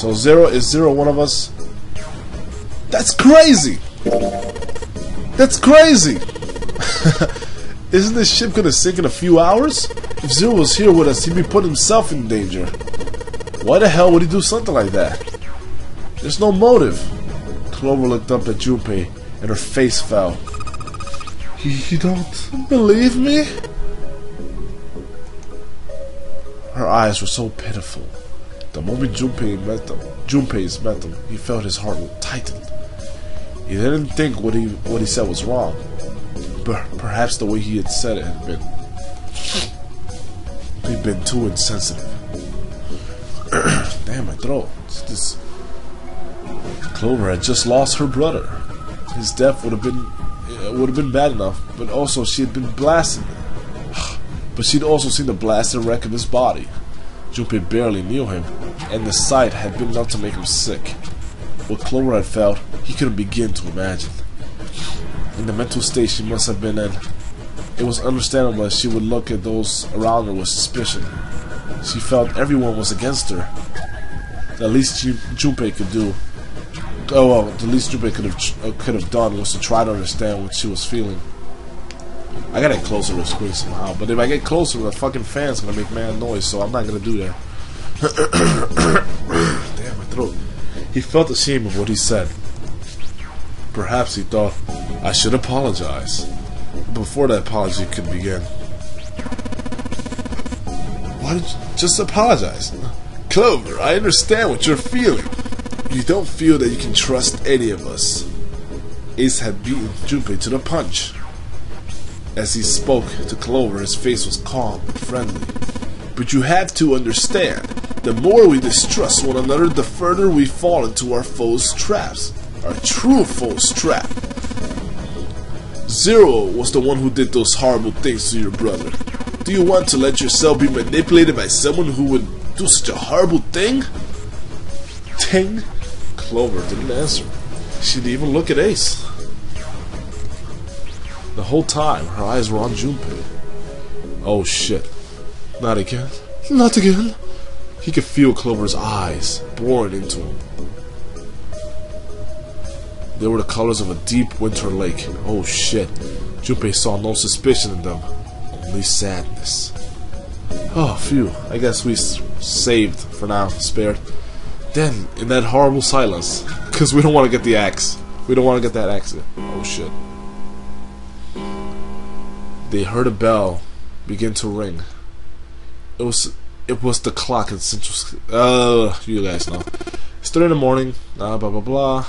So Zero one of us? That's crazy! That's crazy! Isn't this ship gonna sink in a few hours? If Zero was here with us, he'd be putting himself in danger. Why the hell would he do something like that? There's no motive. Clover looked up at Junpei, and her face fell. You don't believe me? Her eyes were so pitiful. The moment Junpei's met him, he felt his heart tighten. He didn't think what he said was wrong. Perhaps the way he had said it had been too insensitive. Damn, my throat. Clover had just lost her brother. His death would have been bad enough, but also she had been blasted. But she'd also seen the blasted wreck of his body. Junpei barely knew him, and the sight had been enough to make him sick. What Clover had felt, he couldn't begin to imagine. In the mental state she must have been in, it was understandable that she would look at those around her with suspicion. She felt everyone was against her. The least Junpei could do, the least Junpei could have done was to try to understand what she was feeling. I gotta get closer to the screen somehow, but if I get closer, the fucking fan's gonna make mad noise, so I'm not gonna do that. Damn, my throat. He felt ashamed of what he said. Perhaps he thought, I should apologize. Before that apology could begin. Why did you just apologize? Clover, I understand what you're feeling. You don't feel that you can trust any of us. Ace had beaten Junpei to the punch. As he spoke to Clover, his face was calm and friendly. But you have to understand, the more we distrust one another, the further we fall into our foes' traps. Our true foe's trap. Zero was the one who did those horrible things to your brother. Do you want to let yourself be manipulated by someone who would do such a horrible thing? Ting? Clover didn't answer. She didn't even look at Ace. The whole time, her eyes were on Junpei. Oh shit. Not again. Not again. He could feel Clover's eyes boring into him. They were the colors of a deep winter lake. Oh shit. Junpei saw no suspicion in them. Only sadness. Oh, phew. I guess we saved for now. Spared. Then, in that horrible silence, because we don't want to get the axe. We don't want to get that accident. Oh shit. They heard a bell begin to ring. It was the clock in Central. You guys know. It's 3 in the morning. Blah blah blah.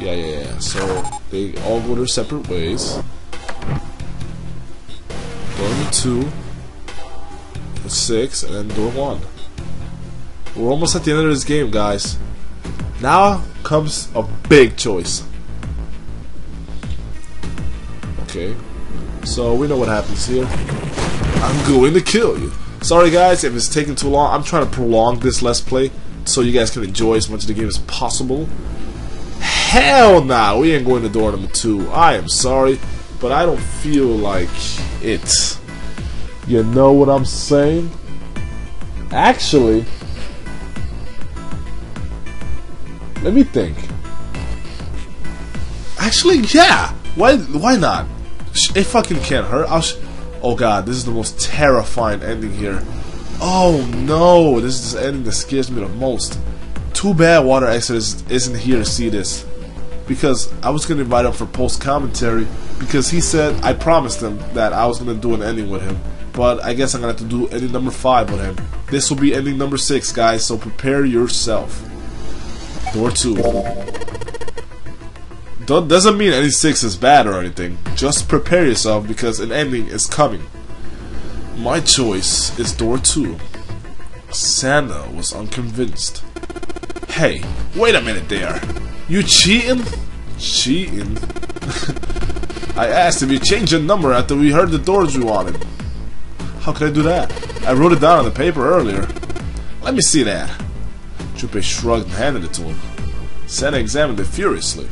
Yeah. So they all go their separate ways. Door number 2, 6, and then door 1. We're almost at the end of this game, guys. Now comes a big choice. Okay, so we know what happens here. I'm going to kill you. Sorry guys if it's taking too long. I'm trying to prolong this Let's Play so you guys can enjoy as much of the game as possible. Hell nah, we ain't going to door number 2. I am sorry, but I don't feel like it. You know what I'm saying? Actually, let me think. Actually, yeah. Why not? It fucking can't hurt. Oh god, this is the most terrifying ending here. Oh no, this is the ending that scares me the most. Too bad Water Exodus isn't here to see this. Because I was gonna invite him for post commentary because he said I promised him that I was gonna do an ending with him. But I guess I'm gonna have to do ending number 5 with him. This will be ending number 6, guys, so prepare yourself. Door 2. Doesn't mean any 6 is bad or anything. Just prepare yourself because an ending is coming. My choice is door 2. Santa was unconvinced. Hey, wait a minute there. You cheating? Cheating? I asked if you changed your number after we heard the doors we wanted. How could I do that? I wrote it down on the paper earlier. Let me see that. Junpei shrugged and handed it to him. Santa examined it furiously.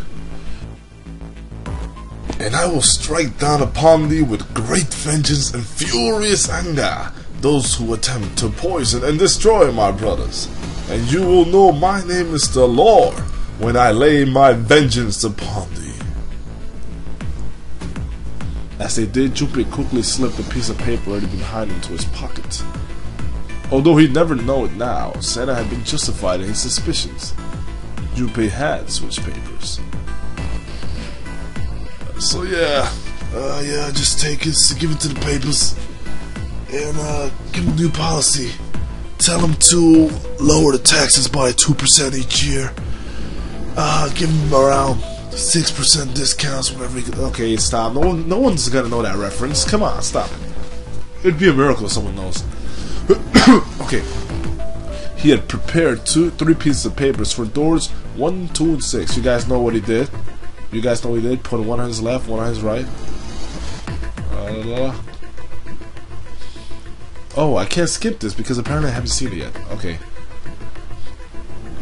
And I will strike down upon thee with great vengeance and furious anger. those who attempt to poison and destroy my brothers. And you will know my name is the Lord when I lay my vengeance upon thee. As they did, Junpei quickly slipped a piece of paper already behind into his pocket. Although he'd never know it now, Santa had been justified in his suspicions. Junpei had switched papers. So yeah, just take it, give it to the papers, and give them a new policy. Tell them to lower the taxes by 2% each year. Give them around 6% discounts whenever you can. Okay, stop. No one's gonna know that reference. Come on, stop it. It'd be a miracle if someone knows. Okay. He had prepared 3 pieces of papers for doors 1, 2, and 6. You guys know what he did? You guys know what he did? Put one on his left, one on his right. Oh, I can't skip this because apparently I haven't seen it yet. Okay.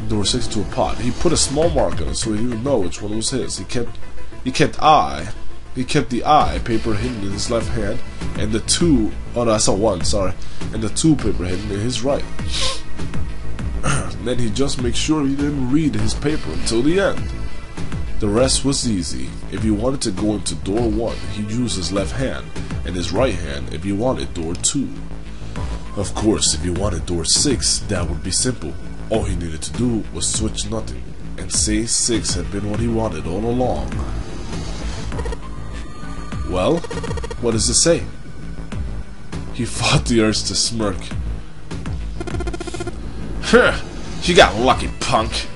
Door 6 to a pot. He put a small mark on it so he would know which one was his. He kept the I paper hidden in his left hand, and the 2. Oh no, I saw 1. Sorry, and the 2 paper hidden in his right. Then he just make sure he didn't read his paper until the end. The rest was easy. If he wanted to go into door 1, he'd use his left hand, and his right hand if he wanted door 2. Of course, if he wanted door 6, that would be simple. All he needed to do was switch nothing, and say 6 had been what he wanted all along. Well, what does it say? He fought the urge to smirk. You got lucky, punk.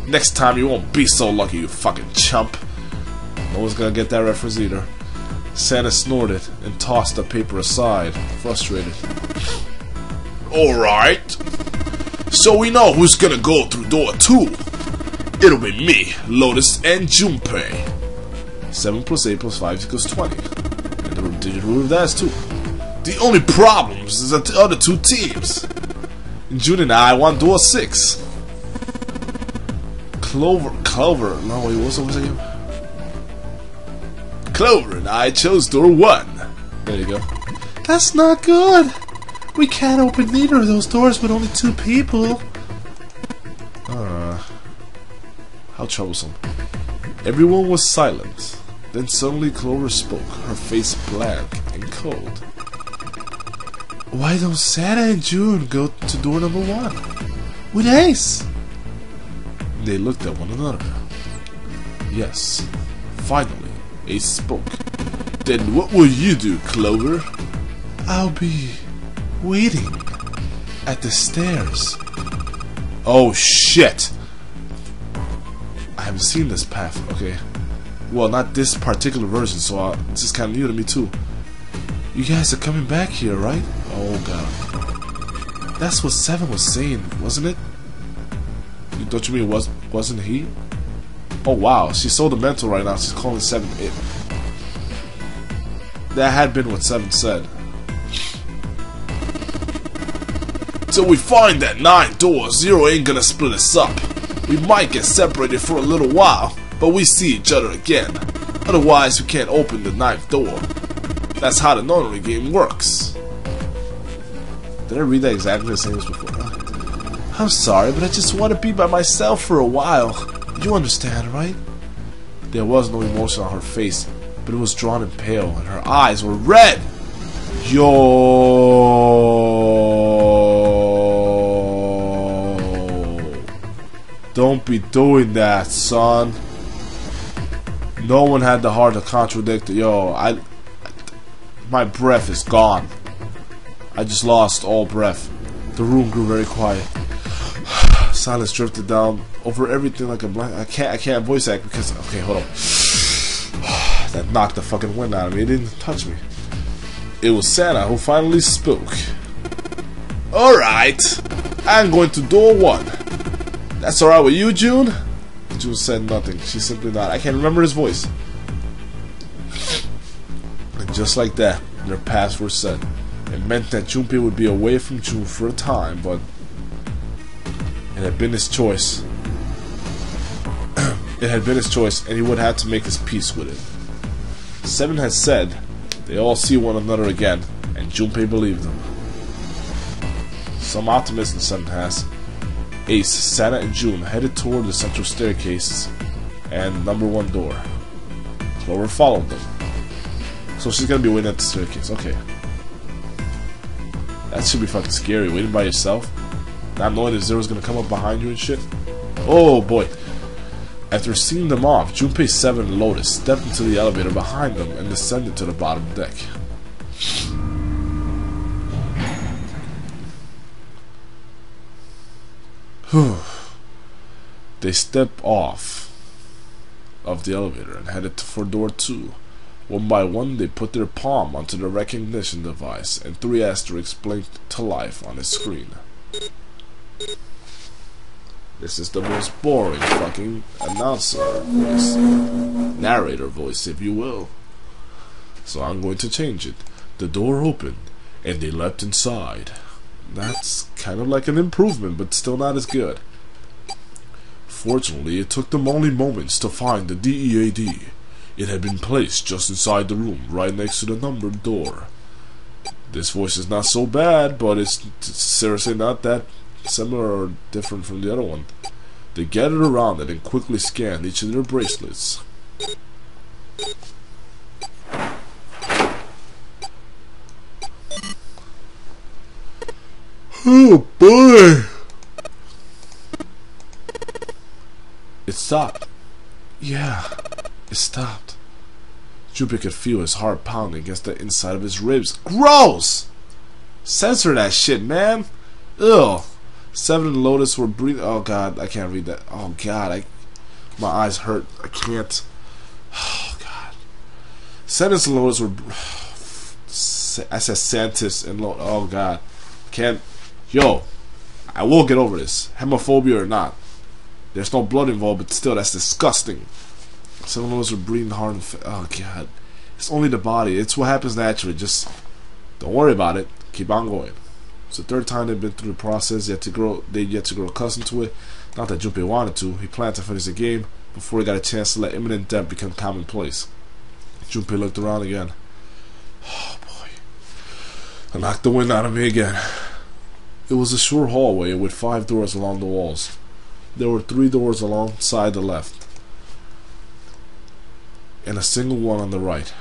Next time you won't be so lucky, you fucking chump. No one's gonna get that reference either. Santa snorted and tossed the paper aside, frustrated. Alright. So we know who's gonna go through door 2. It'll be me, Lotus, and Junpei. 7 plus 8 plus 5 equals 20. And the digit root of that is 2. The only problem is that the other 2 teams. June and I want door 6. Clover, no wait, what's it again? Clover and I chose door 1. There you go. That's not good. We can't open neither of those doors with only 2 people. How troublesome. Everyone was silent. Then suddenly Clover spoke, her face blank and cold. Why don't Santa and June go to door number 1? With Ace? They looked at one another. Yes. Finally, Ace spoke. Then what will you do, Clover? I'll be waiting at the stairs. Oh shit! I haven't seen this path. Okay. Well, not this particular version, so this is kind of new to me too. You guys are coming back here, right? Oh god. That's what 7 was saying, wasn't it? Don't you mean wasn't he? Oh wow, she's so demental right now, she's calling 7 it. That had been what 7 said. Till we find that 9 doors, 0 ain't gonna split us up. We might get separated for a little while, but we see each other again. Otherwise, we can't open the 9th door. That's how the Nonary game works. Did I read that exactly the same as before? I'm sorry, but I just want to be by myself for a while. You understand, right? There was no emotion on her face, but it was drawn and pale, and her eyes were red. Yo. Don't be doing that, son. No one had the heart to contradict it. Yo, my breath is gone. I just lost all breath. The room grew very quiet. Silence drifted down over everything like a blanket. I can't voice act because okay, hold on. That knocked the fucking wind out of me. It didn't touch me. It was Santa who finally spoke. Alright, I'm going to door 1. That's alright with you, June? June said nothing. She simply nodded. I can't remember his voice. And just like that, their paths were set. It meant that Junpei would be away from June for a time, but it had been his choice. It had been his choice, and he would have to make his peace with it. 7 had said they all see one another again, and Junpei believed them. some optimism Seven has. Ace, Santa, and June headed toward the central staircase and number 1 door. Clover followed them. So she's gonna be waiting at the staircase. Okay. That should be fucking scary. Waiting by yourself, not knowing if Zero's gonna come up behind you and shit. Oh boy. After seeing them off, Junpei, Seven, and Lotus stepped into the elevator behind them and descended to the bottom deck. They stepped off of the elevator and headed for door 2. One by one, they put their palm onto the recognition device, and 3 asterisks blinked to life on the screen. This is the most boring fucking announcer voice, narrator voice, if you will. So I'm going to change it. The door opened, and they leapt inside. That's kind of like an improvement, but still not as good. Fortunately, it took them only moments to find the DEAD. It had been placed just inside the room, right next to the numbered door. This voice is not so bad, but it's seriously not that similar or different from the other one. They gathered around it and quickly scanned each of their bracelets. Oh boy! It stopped. Yeah, it stopped. Junpei could feel his heart pounding against the inside of his ribs. Gross! Censor that shit, man! Ugh! Seven and Lotus were breathing. Oh god, I can't read that. Oh god, my eyes hurt. I can't. Oh god. Seven and Lotus were. I said Santis and Lotus. Oh god, can't. Yo, I will get over this, hemophobia or not. There's no blood involved, but still, that's disgusting. Seven of us were breathing hard and oh god. It's only the body. It's what happens naturally. Just don't worry about it. Keep on going. It's the 3rd time they've been through the process. They yet to grow accustomed to it. Not that Junpei wanted to. He planned to finish the game before he got a chance to let imminent death become commonplace. Junpei looked around again. Oh boy. I knocked the wind out of me again. It was a short hallway with 5 doors along the walls. There were 3 doors alongside the left, and a single one on the right.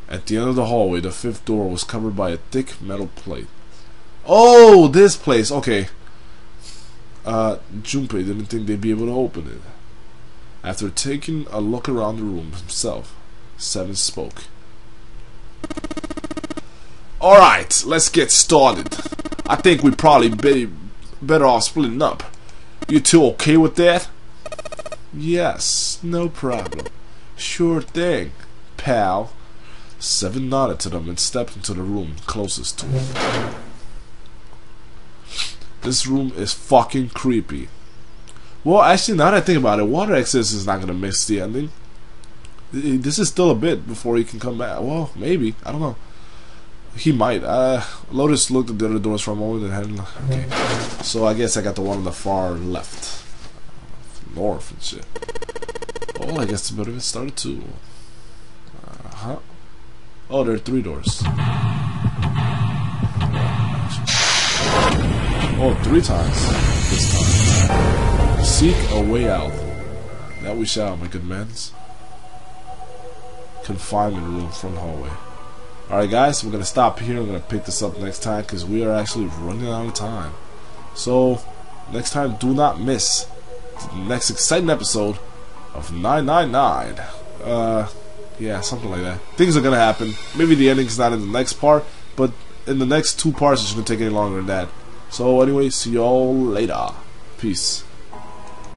At the end of the hallway, the 5th door was covered by a thick metal plate. Oh, this place. Okay. Junpei didn't think they'd be able to open it. After taking a look around the room himself, Seven spoke. Alright, let's get started. I think we'd probably be better off splitting up. You two okay with that? Yes, no problem. Sure thing, pal. Seven nodded to them and stepped into the room closest to him. This room is fucking creepy. Well, actually, now that I think about it, Water Exodus is not gonna miss the ending. This is still a bit before he can come back. Well, maybe. I don't know. He might. Lotus looked at the other doors for a moment and had. Okay. So I guess I got the one on the far left. North and shit. Oh, I guess the bit of it started too. Huh? Oh, there are 3 doors. Oh, 3 times this time. Seek a way out. That we shall, my good mans. Confinement room, front hallway. Alright guys, we're going to stop here. I'm going to pick this up next time because we are actually running out of time. So, next time, do not miss the next exciting episode of 999. Yeah, something like that. Things are going to happen. Maybe the ending's not in the next part, but in the next 2 parts it shouldn't take any longer than that. So anyway, see y'all later. Peace.